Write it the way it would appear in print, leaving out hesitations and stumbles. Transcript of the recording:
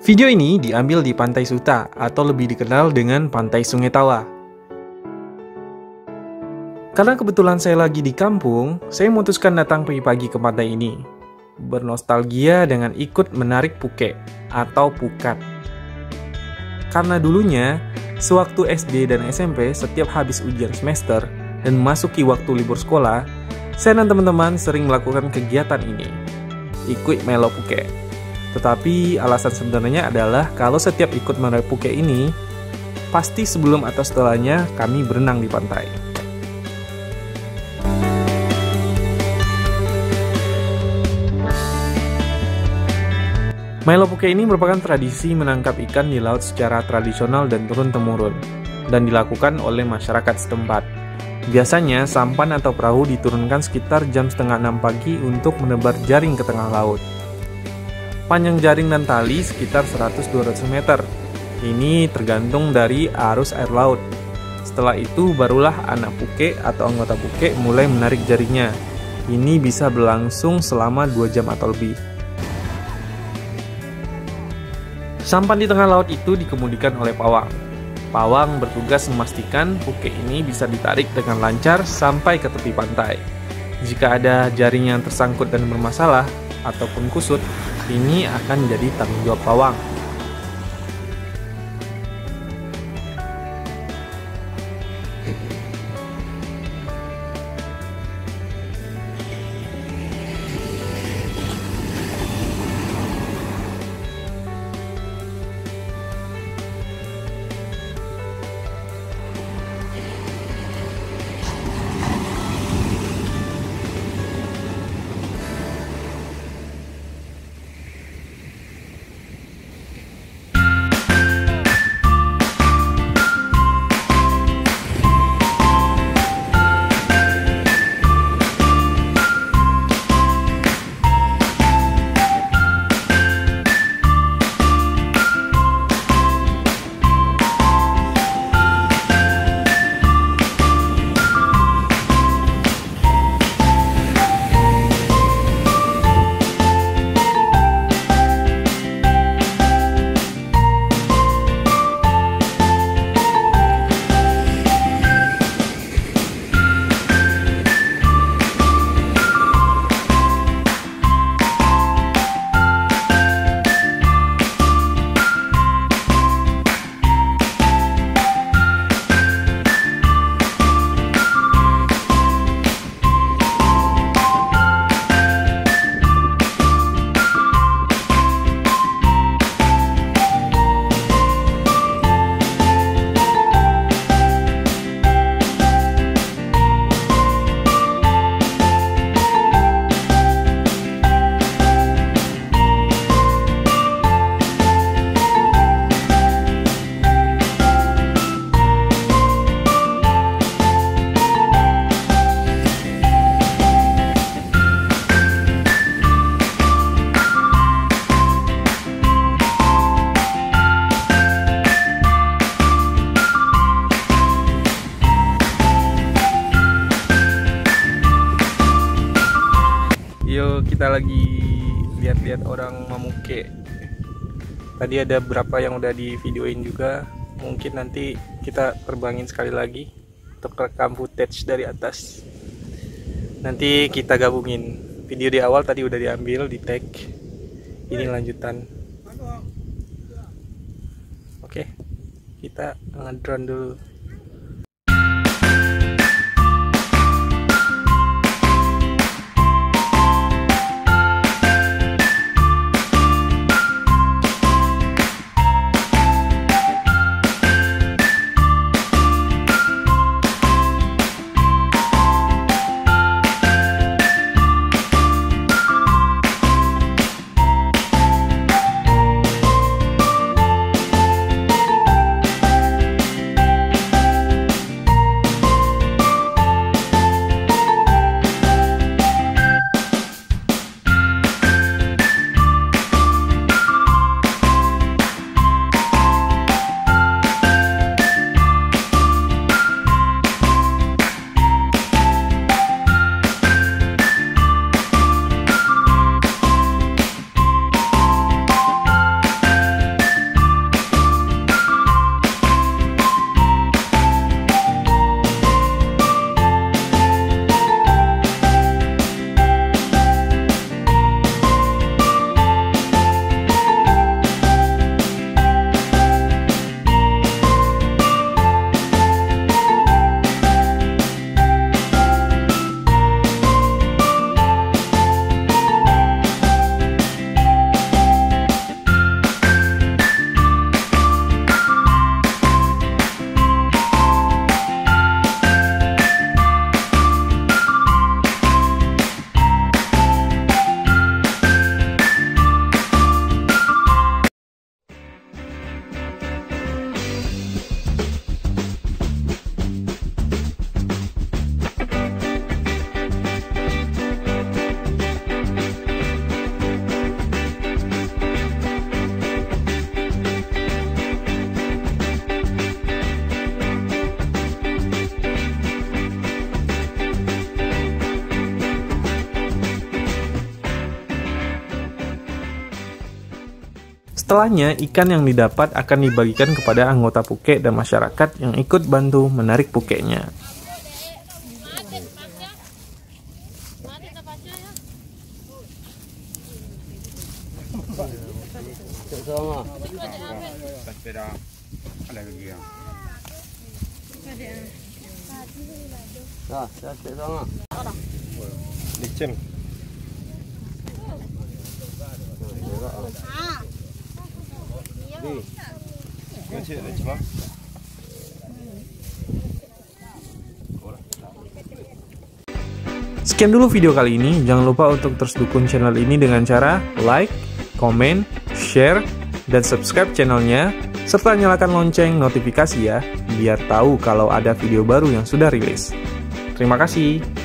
Video ini diambil di Pantai Suta atau lebih dikenal dengan Pantai Sungai Tawa. Karena kebetulan saya lagi di kampung, saya memutuskan datang pagi-pagi ke pantai ini. Bernostalgia dengan ikut menarik puke atau pukat. Karena dulunya, sewaktu SD dan SMP setiap habis ujian semester dan memasuki waktu libur sekolah, saya dan teman-teman sering melakukan kegiatan ini, ikut melo puke. Tetapi alasan sebenarnya adalah kalau setiap ikut menarik puke ini, pasti sebelum atau setelahnya kami berenang di pantai. Melo puke ini merupakan tradisi menangkap ikan di laut secara tradisional dan turun-temurun, dan dilakukan oleh masyarakat setempat. Biasanya, sampan atau perahu diturunkan sekitar jam setengah 6 pagi untuk menebar jaring ke tengah laut. Panjang jaring dan tali sekitar 100-200 meter. Ini tergantung dari arus air laut. Setelah itu, barulah anak puke atau anggota puke mulai menarik jaringnya. Ini bisa berlangsung selama 2 jam atau lebih. Sampan di tengah laut itu dikemudikan oleh pawang. Pawang bertugas memastikan puke ini bisa ditarik dengan lancar sampai ke tepi pantai. Jika ada jaring yang tersangkut dan bermasalah ataupun kusut, ini akan jadi tanggung jawab pawang. Kita lagi lihat-lihat orang memuke. Tadi ada beberapa yang udah di videoin juga. Mungkin nanti kita terbangin sekali lagi untuk rekam footage dari atas. Nanti kita gabungin. Video di awal tadi udah diambil, di tag. Ini lanjutan. Oke, kita ngedrone dulu. Setelahnya, ikan yang didapat akan dibagikan kepada anggota puke dan masyarakat yang ikut bantu menarik pukenya. Sekian dulu video kali ini. Jangan lupa untuk terus dukung channel ini dengan cara like, komen, share, dan subscribe channelnya, serta nyalakan lonceng notifikasi ya, biar tahu kalau ada video baru yang sudah rilis. Terima kasih.